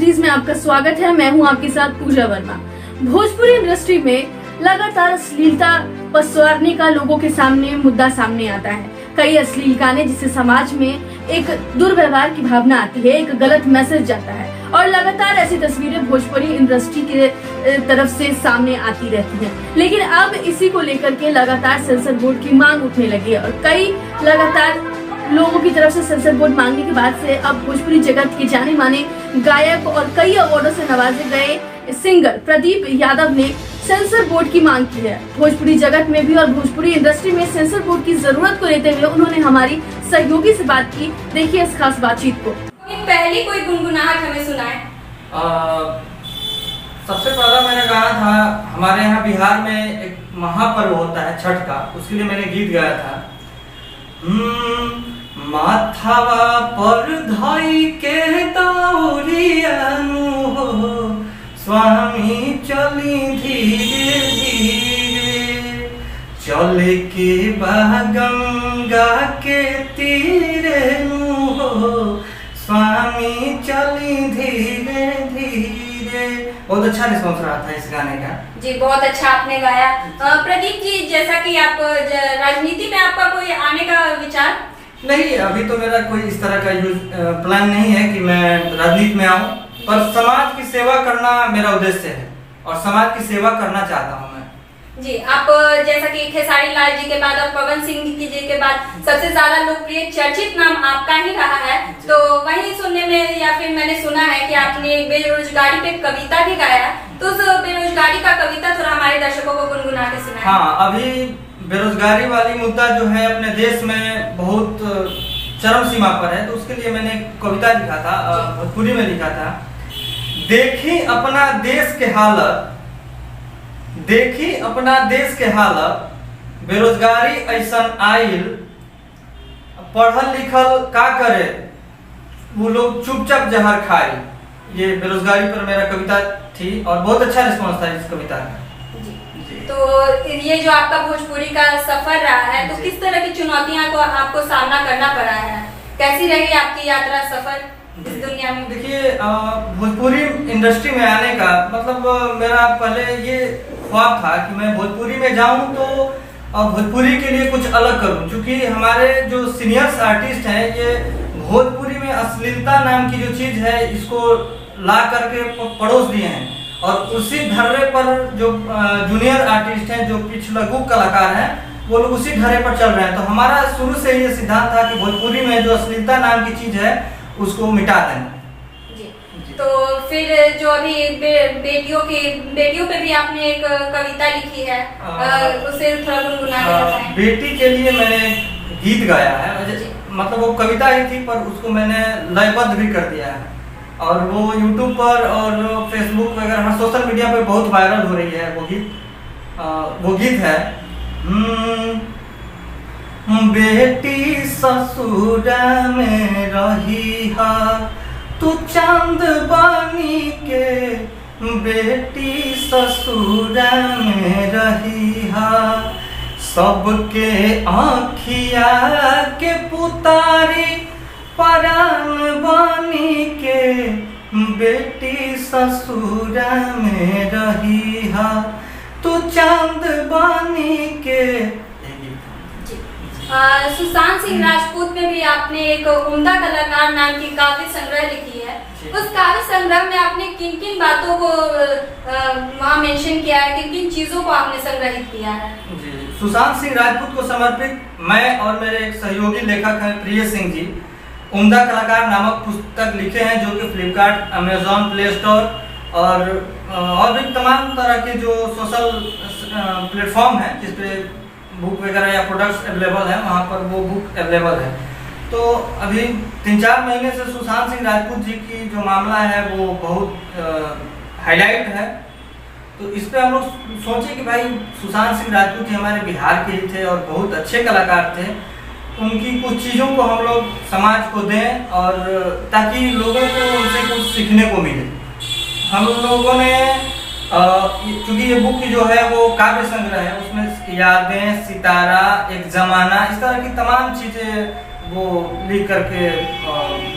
Series में आपका स्वागत है। मैं हूं आपके साथ पूजा वर्मा। भोजपुरी इंडस्ट्री में लगातार अश्लीलता पसरने का लोगों के सामने मुद्दा सामने आता है। कई अश्लील गाने जिससे समाज में एक दुर्व्यवहार की भावना आती है, एक गलत मैसेज जाता है और लगातार ऐसी तस्वीरें भोजपुरी इंडस्ट्री के तरफ से सामने आती रहती हैं। लेकिन अब इसी को लेकर के लगातार सेंसर बोर्ड की मांग उठने लगी है और कई लगातार लोगों की तरफ से सेंसर बोर्ड मांगने के बाद से अब भोजपुरी जगत के जाने माने गायक और कई अवार्डों से नवाजे गए सिंगर प्रदीप यादव ने सेंसर बोर्ड की मांग की है। भोजपुरी जगत में भी और भोजपुरी इंडस्ट्री में सेंसर बोर्ड की जरूरत को लेते हुए उन्होंने हमारी सहयोगी से बात की। देखिए इस खास बातचीत को। पहली कोई गुनगुनाहट हमें सुनाए। सबसे पहला मैंने गाया था, हमारे यहाँ बिहार में एक महापर्व होता है छठ का, उसके लिए मैंने गीत गाया था। माथावा पर धई के दौरियानु हो, स्वामी चली धीरे धीरे, चले के बा गंगा के तीरे हो, स्वामी चली धीरे धीरे। बहुत अच्छा रिस्पॉन्स रहा था इस गाने का। जी बहुत अच्छा आपने गाया। प्रदीप जी, जैसा कि आप राजनीति में आपका कोई आने का विचार? नहीं, अभी तो मेरा कोई इस तरह का प्लान नहीं है कि मैं राजनीति में आऊं, पर समाज की सेवा करना मेरा उद्देश्य है और समाज की सेवा करना चाहता हूं मैं। जी, आप जैसा कि खेसारी लाल जी के बाद और पवन सिंह जी के बाद सबसे ज्यादा लोकप्रिय चर्चित नाम आपका ही रहा है, तो वही सुनने में या फिर मैंने सुना है कि आपने बेरोजगारी पे कविता भी गाया, तो उस बेरोजगारी का कविता थोड़ा हमारे दर्शकों को गुनगुना के सुनाएं। हाँ, अभी बेरोजगारी वाली मुद्दा जो है अपने देश में बहुत चरम सीमा पर है, तो उसके लिए मैंने कविता लिखा था, भोजपुरी में लिखा था। देखी अपना देश के हालत, देखी अपना देश के हालत, बेरोजगारी ऐसन आइल, पढ़ल लिखल का करे, वो लोग चुपचाप जहर खाए। ये बेरोजगारी पर मेरा कविता थी और बहुत अच्छा रिस्पॉन्स था इस कविता का। तो ये जो आपका भोजपुरी का सफर रहा है, तो किस तरह की चुनौतियां को आपको सामना करना पड़ा है? कैसी रही आपकी यात्रा सफर इस दुनिया में? देखिए, भोजपुरी इंडस्ट्री में आने का मतलब मेरा पहले ये ख्वाब था कि मैं भोजपुरी में जाऊं तो भोजपुरी के लिए कुछ अलग करूं, क्योंकि हमारे जो सीनियर्स आर्टिस्ट हैं ये भोजपुरी में अश्लीलता नाम की जो चीज है इसको ला करके परोस दिए हैं और उसी धर्रे पर जो जूनियर आर्टिस्ट हैं, जो पिछलघु कलाकार हैं, वो लोग उसी धर्रे पर चल रहे हैं। तो हमारा शुरू से ये सिद्धांत था कि भोजपुरी में जो अश्लीलता नाम की चीज है उसको मिटा देना। तो फिर जो अभी बेटियों पे भी आपने एक कविता लिखी है, उसे थोड़ा गुनगुना के बताएं। बेटी के लिए मैंने गीत गाया है, मतलब वो कविता ही थी पर उसको मैंने लयबद्ध भी कर दिया है और वो यूट्यूब पर और फेसबुक वगैरह हर सोशल मीडिया पे बहुत वायरल हो रही है वो गीत है। बेटी ससुरा में रही है तू चांद बानी के, बेटी ससुरा में रही है सबके आँखिया के पुतारी, परान बानी के, बेटी ससुरा में रही है तू चांद बानी के। सुशांत सिंह राजपूत में भी आपने एक उम्दा कलाकार नाम की काव्य संग्रह लिखी है। उस काव्य संग्रह में आपने किन किन बातों को वहाँ मेंशन किया है, किन किन चीजों को आपने संग्रहित किया है? सुशांत सिंह राजपूत को समर्पित मैं और मेरे एक सहयोगी लेखक हैं प्रिय सिंह जी उम्दा कलाकार नामक पुस्तक लिखे हैं, जो कि फ्लिपकार्ट, अमेजॉन, प्ले स्टोर और भी तमाम तरह के जो सोशल प्लेटफॉर्म है जिसपे बुक वगैरह या प्रोडक्ट्स अवेलेबल है, वहाँ पर वो बुक अवेलेबल है। तो अभी 3-4 महीने से सुशांत सिंह राजपूत जी की जो मामला है वो बहुत हाईलाइट है, तो इस पे हम लोग सोचे कि भाई सुशांत सिंह राजपूत जी हमारे बिहार के ही थे और बहुत अच्छे कलाकार थे, उनकी कुछ चीज़ों को हम लोग समाज को दें और ताकि लोगों को उनसे कुछ सीखने को मिले। हम लोगों ने क्योंकि ये बुक की जो है वो काव्य संग्रह है, उसमें यादें, सितारा, एक जमाना, इस तरह की तमाम चीजें वो लिख करके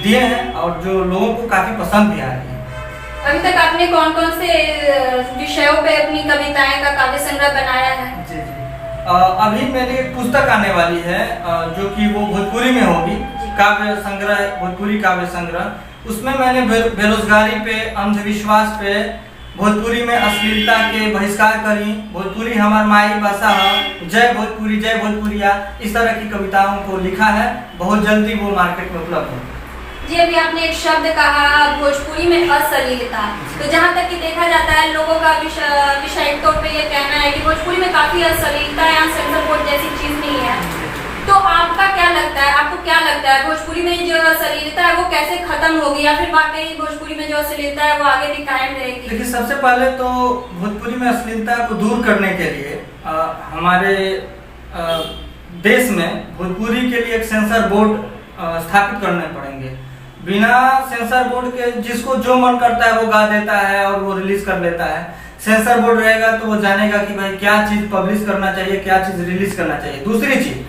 दिए हैं और जो लोगों को काफी पसंद भी आ रही है। अभी तक आपने कौन कौन से विषयों पे अपनी कविताएं का काव्य संग्रह बनाया है? जी जी अभी मेरी एक पुस्तक आने वाली है जो कि वो भोजपुरी में होगी, काव्य संग्रह, भोजपुरी काव्य संग्रह। उसमें मैंने बेरोजगारी पे, अंधविश्वास पे, भोजपुरी में अश्लीलता के बहिष्कार करी, भोजपुरी हमार माई भाषा है, जय भोजपुरी जय भोजपुरिया, इस तरह की कविताओं को लिखा है। बहुत जल्दी वो मार्केट में उपलब्ध होगी। जी, अभी आपने एक शब्द कहा भोजपुरी में अश्लीलता, तो जहाँ तक कि देखा जाता है लोगों का विषय तौर पे ये कहना है कि भोजपुरी में काफी अश्लीलता है, यहाँ सेंसर बोर्ड जैसी चीज नहीं है। तो आपका क्या लगता है, आपको क्या लगता है भोजपुरी में जो अश्लीलता है वो कैसे खत्म होगी, या फिर वाकई भोजपुरी में जो अश्लीलता है वो आगे भी कायम रहेगी? देखिए, सबसे पहले तो भोजपुरी में अश्लीलता को दूर करने के लिए हमारे देश में भोजपुरी के लिए एक सेंसर बोर्ड स्थापित करने पड़ेंगे। बिना सेंसर बोर्ड के जिसको जो मन करता है वो गा देता है और वो रिलीज कर लेता है। सेंसर बोर्ड रहेगा तो वो जानेगा कि भाई क्या चीज पब्लिश करना चाहिए, क्या चीज रिलीज करना चाहिए। दूसरी चीज,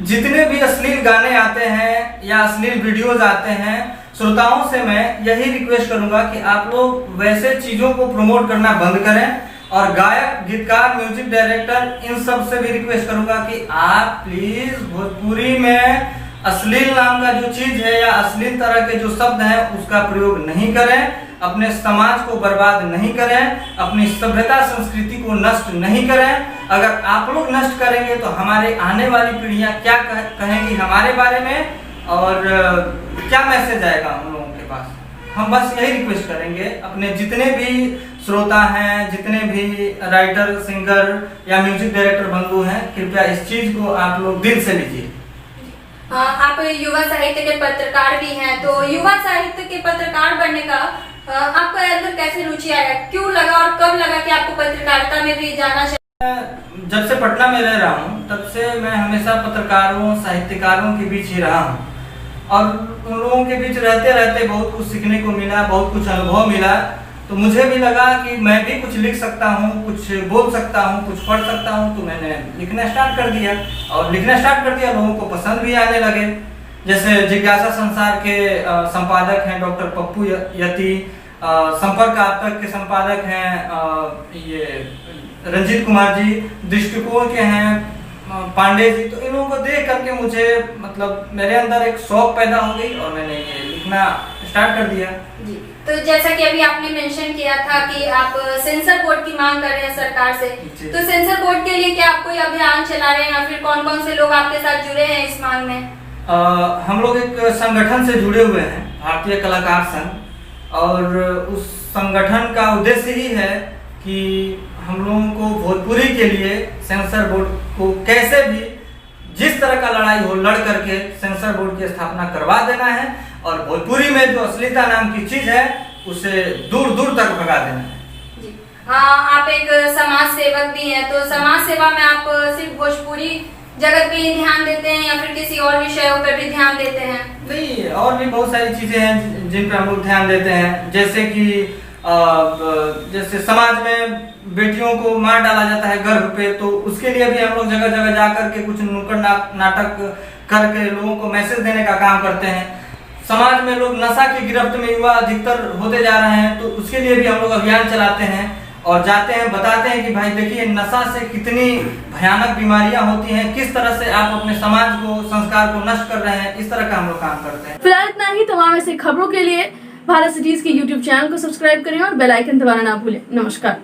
जितने भी अश्लील गाने आते हैं या अश्लील वीडियोज आते हैं, श्रोताओं से मैं यही रिक्वेस्ट करूंगा कि आप लोग वैसे चीजों को प्रमोट करना बंद करें। और गायक, गीतकार, म्यूजिक डायरेक्टर, इन सब से भी रिक्वेस्ट करूंगा कि आप प्लीज भोजपुरी में अश्लील नाम का जो चीज है या अश्लील तरह के जो शब्द हैं उसका प्रयोग नहीं करें, अपने समाज को बर्बाद नहीं करें, अपनी सभ्यता संस्कृति को नष्ट नहीं करें। अगर आप लोग नष्ट करेंगे तो हमारे आने वाली पीढ़ियां क्या कहेंगी हमारे बारे में और क्या मैसेज आएगा हम लोगों के पास। हम बस यही रिक्वेस्ट करेंगे अपने जितने भी श्रोता हैं, जितने भी राइटर, सिंगर या म्यूजिक डायरेक्टर बंधु हैं, कृपया इस चीज को आप लोग दिल से लीजिए। आप युवा साहित्य के पत्रकार भी हैं, तो युवा साहित्य के पत्रकार बनने का आपका अंदर कैसे रुचि आया, क्यों लगा और कब लगा कि आपको पत्रकारिता में भी जाना चाहिए? जब से पटना में रह रहा हूँ तब से मैं हमेशा पत्रकारों, साहित्यकारों के बीच ही रहा हूँ और उन लोगों के बीच रहते रहते बहुत कुछ सीखने को मिला, बहुत कुछ अनुभव मिला। तो मुझे भी लगा कि मैं भी कुछ लिख सकता हूँ, कुछ बोल सकता हूँ, कुछ पढ़ सकता हूँ। तो मैंने लिखना स्टार्ट कर दिया और लिखना स्टार्ट कर दिया, लोगों को पसंद भी आने लगे। जैसे जिज्ञासा संसार के संपादक हैं डॉक्टर पप्पू यति, संपर्क आप तक के संपादक हैं ये रंजीत कुमार जी, दृष्टिकोण के हैं पांडे जी। तो इन लोगों को देख करके मुझे मतलब मेरे अंदर एक शौक पैदा हो गई और मैंने ये लिखना स्टार्ट कर दिया। जी, तो जैसा कि अभी आपने मेंशन किया था कि आप सेंसर बोर्ड की मांग कर रहे हैं सरकार से, तो सेंसर बोर्ड के लिए क्या आप कोई अभियान चला रहे हैं या फिर कौन कौन से लोग आपके साथ जुड़े हैं इस मांग में? हम लोग एक संगठन से जुड़े हुए हैं, भारतीय कलाकार संघ, और उस संगठन का उद्देश्य ही है कि हम लोगों को भोजपुरी के लिए सेंसर बोर्ड को कैसे भी जिस तरह का लड़ाई हो लड़ करके सेंसर बोर्ड की स्थापना करवा देना है और भोजपुरी में जो अश्लीलता नाम की चीज है उसे दूर दूर तक भगा देना है। जी, आप एक समाज सेवक भी हैं, तो समाज सेवा में आप सिर्फ भोजपुरी जगत पे ही ध्यान देते हैं या फिर किसी और विषयों पर भी ध्यान देते हैं? नहीं, और भी बहुत सारी चीजें हैं जिन पर हम लोग ध्यान देते हैं। जैसे कि जैसे समाज में बेटियों को मार डाला जाता है गर्भ पे, तो उसके लिए भी हम लोग जगह जगह जा करके कुछ नुक्कड़ नाटक करके लोगों को मैसेज देने का काम करते हैं। समाज में लोग नशा की गिरफ्त में युवा अधिकतर होते जा रहे हैं, तो उसके लिए भी हम लोग अभियान चलाते हैं और जाते हैं, बताते हैं कि भाई देखिए नशा से कितनी भयानक बीमारियां होती हैं, किस तरह से आप अपने समाज को, संस्कार को नष्ट कर रहे हैं। इस तरह का हम लोग काम करते हैं। फिलहाल इतना ही। तमाम ऐसी खबरों के लिए भारत सिटीज के YouTube चैनल को सब्सक्राइब करें और बेल आइकन दबाना ना भूलें। नमस्कार।